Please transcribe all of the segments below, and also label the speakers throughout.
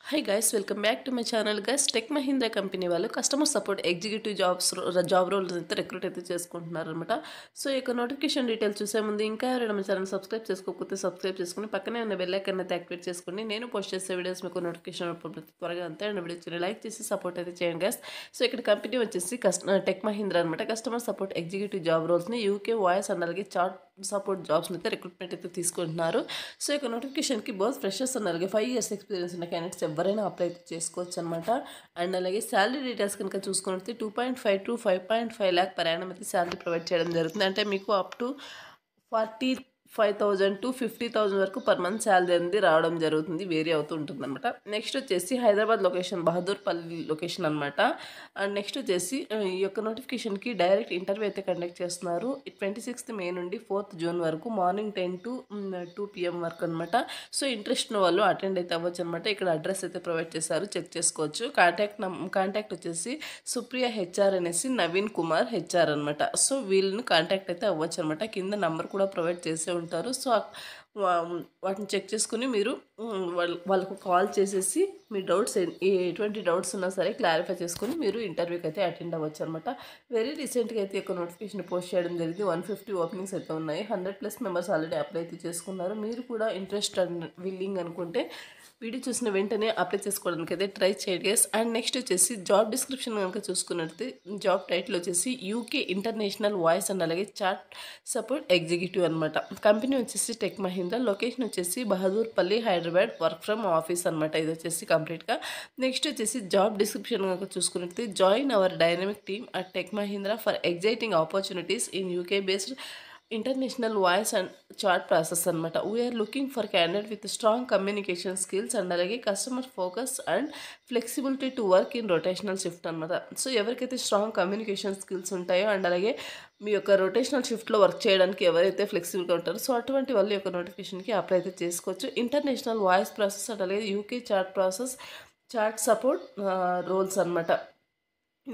Speaker 1: Hi guys, welcome back to my channel guys. Tech Mahindra company వాళ్ళు customer support executive job roles అయితే recruit అయితే చేసుకుంటున్నారు అనమాట. So ఈ యొక్క నోటిఫికేషన్ డీటెయిల్స్ చూసే ముందు ఇంకా ఎవరైనా మా ఛానల్ సబ్స్క్రైబ్ చేసుకోకపోతే సబ్స్క్రైబ్ చేసుకుని పక్కనే ఉన్న బెల్ ఐకాన్ అయితే యాక్టివేట్ చేసుకోండి. నేను పోస్ట్ చేసే వీడియోస్ మీకు నోటిఫికేషన్ త్వరగా అంతే అండ్ వీడియో లైక్ చేసి సపోర్ట్ అయితే చేయండి గైస్. సో ఇక్కడ కంపెనీ వచ్చేసి టెక్ మహీంద్రా అనమాట. కస్టమర్ సపోర్ట్ ఎగ్జిక్యూటివ్ జాబ్ రోల్స్ని యూకే వాయిస్ అండ్ అలాగే చాట్ సపోర్ట్ జాబ్స్ని అయితే రిక్రూట్మెంట్ అయితే తీసుకుంటున్నారు. సో ఇక నోటిఫికేషన్కి బోత్ ఫ్రెషర్స్ అండ్ అలాగే 5 years ఎక్స్పీరియన్స్ ఉన్న క్యాండిడేట్స్ ఎవరైనా అప్లై చేసుకోవచ్చు అనమాట. అండ్ అలాగే శాలరీ డీటెయిల్స్ కనుక చూసుకున్నట్లయితే 2.5 to 5.5 lakh per annum అయితే శాలరీ ప్రొవైడ్ చేయడం జరుగుతుంది. అంటే మీకు అప్ టు 45,000 to 50,000 వరకు పర్ మంత్ శాలరీ అనేది రావడం జరుగుతుంది, వేరీ అవుతూ ఉంటుంది అనమాట. నెక్స్ట్ వచ్చేసి హైదరాబాద్ లొకేషన్, బహదూర్పల్లి లొకేషన్ అనమాట. అండ్ నెక్స్ట్ వచ్చేసి ఈ యొక్క నోటిఫికేషన్కి డైరెక్ట్ ఇంటర్వ్యూ అయితే కండక్ట్ చేస్తున్నారు. 26th May నుండి 4th June వరకు మార్నింగ్ 10 to 2 PM వరకు అనమాట. సో ఇంట్రెస్ట్ ఉన్న వాళ్ళు అటెండ్ అయితే అవ్వచ్చు అనమాట. ఇక్కడ అడ్రస్ అయితే ప్రొవైడ్ చేశారు, చెక్ చేసుకోవచ్చు. కాంటాక్ట్ వచ్చేసి సుప్రియ హెచ్ఆర్ అనేసి నవీన్ కుమార్ హెచ్ఆర్ అనమాట. సో వీళ్ళని కాంటాక్ట్ అయితే అవ్వచ్చు అనమాట. కింద నంబర్ కూడా ప్రొవైడ్ చేసే ఉంటారు. సో వాటిని చెక్ చేసుకుని మీరు వాళ్ళకు కాల్ చేసేసి మీ డౌట్స్ ఎటువంటి డౌట్స్ ఉన్నా సరే క్లారిఫై చేసుకుని మీరు ఇంటర్వ్యూకి అయితే అటెండ్ అవ్వచ్చు అనమాట. వెరీ రీసెంట్గా అయితే ఒక నోటిఫికేషన్ పోస్ట్ చేయడం జరిగింది. 150 ఓపెనింగ్స్ అయితే ఉన్నాయి. 100+ మెంబర్స్ ఆల్రెడీ అప్లై అయితే చేసుకున్నారు. మీరు కూడా ఇంట్రెస్ట్ అండ్ విల్లింగ్ అనుకుంటే వీడియో చూసిన వెంటనే అప్లై చేసుకోవడానికి అయితే ట్రై చేయండి. అండ్ నెక్స్ట్ వచ్చేసి జాబ్ డిస్క్రిప్షన్ కనుక చూసుకున్నట్లయితే జాబ్ టైటిల్ వచ్చేసి యూకే ఇంటర్నేషనల్ వాయిస్ అండ్ అలాగే చాట్ సపోర్ట్ ఎగ్జిక్యూటివ్ అనమాట. కంపెనీ వచ్చేసి టెక్ మహీంద్రా, లొకేషన్ వచ్చేసి Bahadurpally Hyderabad, work from office అనమాట. ఇది వచ్చేసి కంప్లీట్గా. నెక్స్ట్ వచ్చేసి జాబ్ డిస్క్రిప్షన్ కనుక చూసుకున్నట్లయితే join our dynamic team at Tech Mahindra for exciting opportunities in UK based international voice and chat process అనమాట. We're looking for candidate with strong communication skills and అలాగే customer focus and flexibility to work in rotational shift అనమాట. So ఎవరికైతే strong communication skills ఉంటాయో and అలాగే మీ యొక్క rotational షిఫ్ట్లో work చేయడానికి ఎవరైతే ఫ్లెక్సిబుల్గా ఉంటారో సో అటువంటి వాళ్ళు యొక్క నోటిఫికేషన్కి అప్లై అయితే చేసుకోవచ్చు. ఇంటర్నేషనల్ వాయిస్ ప్రాసెస్ అండ్ అలాగే యూకే చాట్ సపోర్ట్ రోల్స్ అనమాట.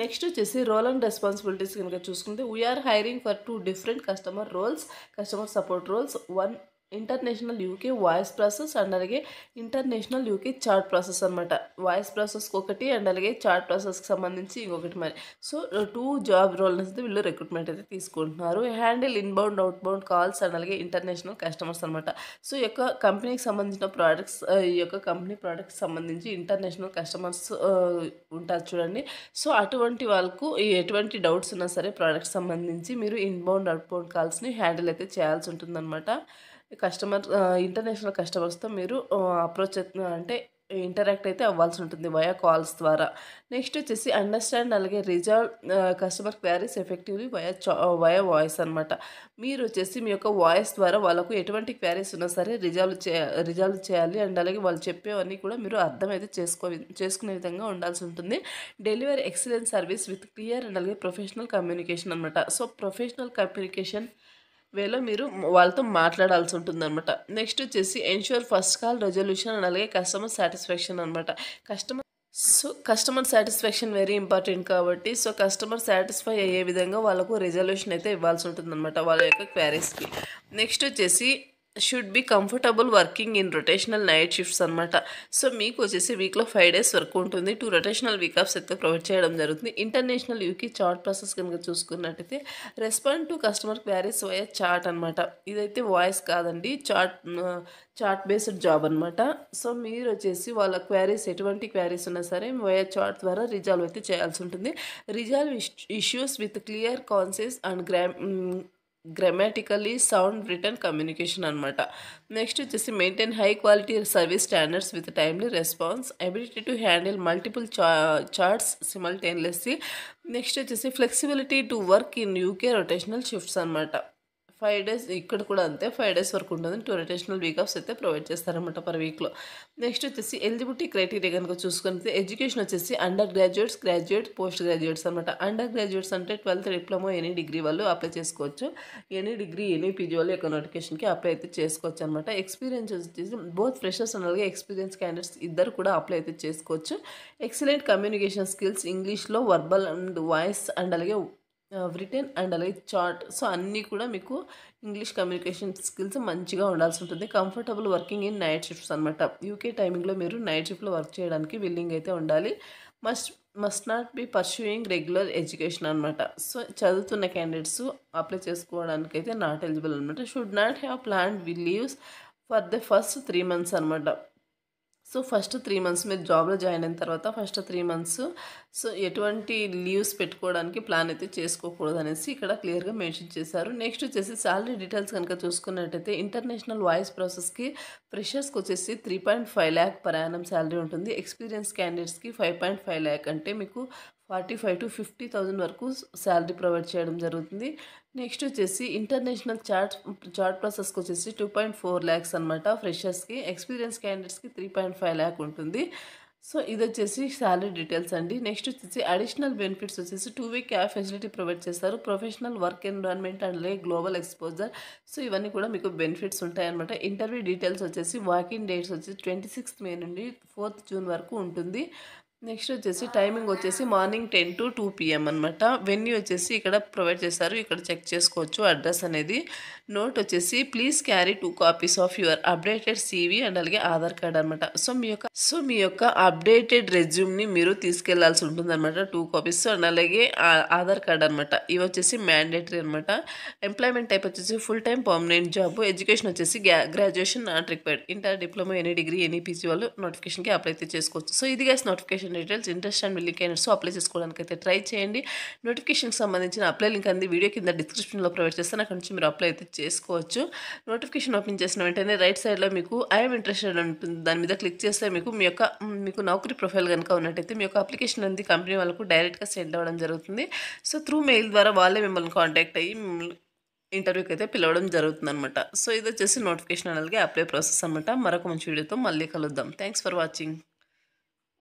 Speaker 1: నెక్స్ట్ వచ్చేసి రోల్ అండ్ రెస్పాన్సిబిలిటీస్ కనుక చూసుకుంటే we are hiring for 2 different customer support roles. 1 international UK voice process and అలాగే ఇంటర్నేషనల్ యూకే చాట్ ప్రాసెస్ అనమాట. వాయిస్ ప్రాసెస్కి ఒకటి అండ్ అలాగే చాట్ ప్రాసెస్కి సంబంధించి ఇంకొకటి మరి. సో 2 జాబ్ రోల్స్ అయితే వీళ్ళు రిక్రూట్మెంట్ అయితే తీసుకుంటున్నారు. Handle inbound outbound calls and అలాగే ఇంటర్నేషనల్ కస్టమర్స్ అనమాట. సో ఈ యొక్క కంపెనీకి సంబంధించిన ప్రోడక్ట్స్, ఈ యొక్క కంపెనీ ప్రోడక్ట్స్ సంబంధించి ఇంటర్నేషనల్ కస్టమర్స్ ఉంటారు చూడండి. సో అటువంటి వాళ్ళకు ఎటువంటి డౌట్స్ ఉన్నా సరే ప్రోడక్ట్స్ సంబంధించి మీరు ఇన్బౌండ్ అవుట్బౌండ్ కాల్స్ని హ్యాండిల్ అయితే చేయాల్సి ఉంటుందన్నమాట. ఇంటర్నేషనల్ కస్టమర్స్తో మీరు అప్రోచ్ అంటే ఇంటరాక్ట్ అయితే అవ్వాల్సి ఉంటుంది వయా కాల్స్ ద్వారా. నెక్స్ట్ వచ్చేసి అండర్స్టాండ్ అలాగే resolve customer queries effectively via voice అనమాట. మీరు వచ్చేసి మీ యొక్క వాయిస్ ద్వారా వాళ్ళకు ఎటువంటి క్వైరీస్ ఉన్నా సరే రిజాల్వ్ చేయాలి అండ్ అలాగే వాళ్ళు చెప్పేవన్నీ కూడా మీరు అర్థమైతే చేసుకునే విధంగా ఉండాల్సి ఉంటుంది. Delivery excellent service with clear and అలాగే ప్రొఫెషనల్ కమ్యూనికేషన్ అనమాట. సో ప్రొఫెషనల్ కమ్యూనికేషన్ వేలో మీరు వాళ్ళతో మాట్లాడాల్సి ఉంటుంది అనమాట. నెక్స్ట్ వచ్చేసి ensure first call resolution and అలాగే కస్టమర్ సాటిస్ఫాక్షన్ అనమాట. కస్టమర్ సాటిస్ఫాక్షన్ వెరీ ఇంపార్టెంట్ కాబట్టి సో కస్టమర్ సాటిస్ఫై అయ్యే విధంగా వాళ్ళకు రెజల్యూషన్ అయితే ఇవ్వాల్సి ఉంటుంది అనమాట వాళ్ళ యొక్క క్వైరీస్కి. నెక్స్ట్ వచ్చేసి should be comfortable working in rotational night shifts అనమాట. సో మీకు వచ్చేసి వీక్లో 5 days వర్క్ ఉంటుంది. 2 రొటేషనల్ వీక్ ఆఫ్స్ అయితే ప్రొవైడ్ చేయడం జరుగుతుంది. ఇంటర్నేషనల్ యూకే చాట్ ప్రాసెస్ కనుక చూసుకున్నట్టయితే respond to customer queries via chat అనమాట. ఇదైతే వాయిస్ కాదండి, చాట్ బేస్డ్ జాబ్ అనమాట. సో మీరు వచ్చేసి వాళ్ళ క్వైరీస్ ఎటువంటి క్వైరీస్ ఉన్నా సరే వయా చాట్ ద్వారా రిజాల్వ్ అయితే చేయాల్సి ఉంటుంది. Resolve issues with clear concise and grammatically sound written communication అనమాట. నెక్స్ట్ వచ్చేసి maintain high quality service standards with timely response, ability to handle multiple chats simultaneously. Next వచ్చేసి flexibility to work in UK rotational shifts అనమాట. 5 days ఇక్కడ కూడా అంతే, 5 days వరకు ఉంటుంది. 2 rotational week offs అయితే ప్రొవైడ్ చేస్తారనమాట పర్ వీక్లో. నెక్స్ట్ వచ్చేసి ఎలిజిబిలిటీ క్రైటీరియా కనుక చూసుకుంటే ఎడ్యుకేషన్ వచ్చేసి అండర్ గ్రాడ్యుయేట్స్, పోస్ట్ గ్రాడ్యుయేట్స్ అనమాట. అండర్ గ్రాడ్యుయేట్స్ అంటే 12th డిప్లొమా ఎనీ డిగ్రీ వాళ్ళు అప్లై చేసుకోవచ్చు. ఎనీ డిగ్రీ ఎనీ పీజీ వాళ్ళు యొక్క నోటిఫికేషన్కి అప్లై అయితే చేసుకోవచ్చు అనమాట. ఎక్స్పీరియన్స్ వచ్చేసి బోత్ ఫ్రెషర్స్ అండ్ అలాగే ఎక్స్పీరియన్స్ క్యాండిడేట్స్ ఇద్దరు కూడా అప్లై అయితే చేసుకోవచ్చు. ఎక్సలెంట్ కమ్యూనికేషన్ స్కిల్స్ ఇంగ్లీష్లో వర్బల్ అండ్ వాయిస్ అండ్ అలాగే రిటెన్ అండ్ అలాగే చాట్. సో అన్నీ కూడా మీకు ఇంగ్లీష్ కమ్యూనికేషన్ స్కిల్స్ మంచిగా ఉండాల్సి ఉంటుంది. Comfortable working in night shifts అనమాట. యూకే టైమింగ్లో మీరు నైట్ షిఫ్ట్లో వర్క్ చేయడానికి విల్లింగ్ అయితే ఉండాలి. Must must not be pursuing regular education అనమాట. సో చదువుతున్న క్యాండిడేట్స్ అప్లై చేసుకోవడానికి అయితే నాట్ ఎలిజిబుల్ అనమాట. Should not have plan leaves for the first 3 months అనమాట. సో ఫస్ట్ 3 months మీరు జాబ్లో జాయిన్ అయిన తర్వాత ఫస్ట్ 3 months సో ఎటువంటి లీవ్స్ పెట్టుకోవడానికి ప్లాన్ అయితే చేసుకోకూడదు అనేసి ఇక్కడ క్లియర్గా మెన్షన్ చేశారు. నెక్స్ట్ వచ్చేసి శాలరీ డీటెయిల్స్ కనుక చూసుకున్నట్టయితే ఇంటర్నేషనల్ వాయిస్ ప్రాసెస్కి ఫ్రెషర్స్కి వచ్చేసి 3.5 lakh per annum శాలరీ ఉంటుంది. ఎక్స్పీరియన్స్ క్యాండిడేట్స్కి 5.5 lakh, అంటే మీకు 45,000 to 50,000 వరకు శాలరీ ప్రొవైడ్ చేయడం జరుగుతుంది. నెక్స్ట్ వచ్చేసి ఇంటర్నేషనల్ చార్ట్ ప్రాసెస్కి వచ్చేసి 2.4 lakhs అనమాట ఫ్రెషర్స్కి. ఎక్స్పీరియన్స్ క్యాండిడేట్స్కి 3.5 lakh ఉంటుంది. సో ఇది వచ్చేసి శాలరీ డీటెయిల్స్ అండి. నెక్స్ట్ వచ్చేసి అడిషనల్ బెనిఫిట్స్ వచ్చేసి 2-way క్యాబ్ ఫెసిలిటీ ప్రొవైడ్ చేస్తారు. Professional work environment and global exposure. So ఇవన్నీ కూడా మీకు బెనిఫిట్స్ ఉంటాయన్నమాట. ఇంటర్వ్యూ డీటెయిల్స్ వచ్చేసి వాకింగ్ డేట్స్ వచ్చేసి 26th May నుండి 4th June వరకు ఉంటుంది. నెక్స్ట్ వచ్చేసి టైమింగ్ వచ్చేసి మార్నింగ్ 10 to 2 PM అనమాట. వెన్యూ వచ్చేసి ఇక్కడ ప్రొవైడ్ చేస్తారు, ఇక్కడ చెక్ చేసుకోవచ్చు అడ్రస్ అనేది. నోట్ వచ్చేసి please carry 2 copies of your updated CV and అలాగే ఆధార్ కార్డ్ అనమాట. సో మీ యొక్క అప్డేటెడ్ రెజ్యూమ్ని మీరు తీసుకెళ్లాల్సి ఉంటుంది అనమాట, 2 copies అండ్ అలాగే ఆధార్ కార్డ్ అనమాట. ఇవి వచ్చేసి మ్యాండేటరీ అనమాట. ఎంప్లాయ్మెంట్ టైప్ వచ్చేసి full time permanent job. Education వచ్చేసి graduation not required. Inter, diploma, any degree, any PG వాళ్ళు నోటిఫికేషన్కి అప్లై అయితే చేసుకోవచ్చు. సో ఇది guys notification details. Interest and willing candidates apply చేసుకోవడానికి అయితే ట్రై చేయండి. నోటిఫికేషన్కి సంబంధించిన అప్లై లింక్ అనేది వీడియో కింద డిస్క్రిప్షన్లో ప్రొవైడ్ చేస్తాను, అక్కడ నుంచి మీరు అప్లై అయితే చేసుకోవచ్చు. నోటిఫికేషన్ ఓపెన్ చేసిన వెంటనే రైట్ సైడ్లో మీకు ఐఎమ్ ఇంట్రెస్టెడ్ ఉంటుంది, దాని మీద క్లిక్ చేస్తే మీకు నౌకరీ ప్రొఫైల్ కనుక ఉన్నట్టయితే మీ యొక్క అప్లికేషన్ అనేది కంపెనీ వాళ్ళకు డైరెక్ట్గా సెండ్ అవ్వడం జరుగుతుంది. సో త్రూ మెయిల్ ద్వారా వాళ్ళే మిమ్మల్ని కాంటాక్ట్ అయ్యి ఇంటర్వ్యూకి అయితే పిలవడం జరుగుతుంది అనమాట. సో ఇది వచ్చేసి నోటిఫికేషన్ అలాగే అప్లై ప్రాసెస్ అనమాట. మరొక మంచి వీడియోతో మళ్ళీ కలుద్దాం. Thanks for watching.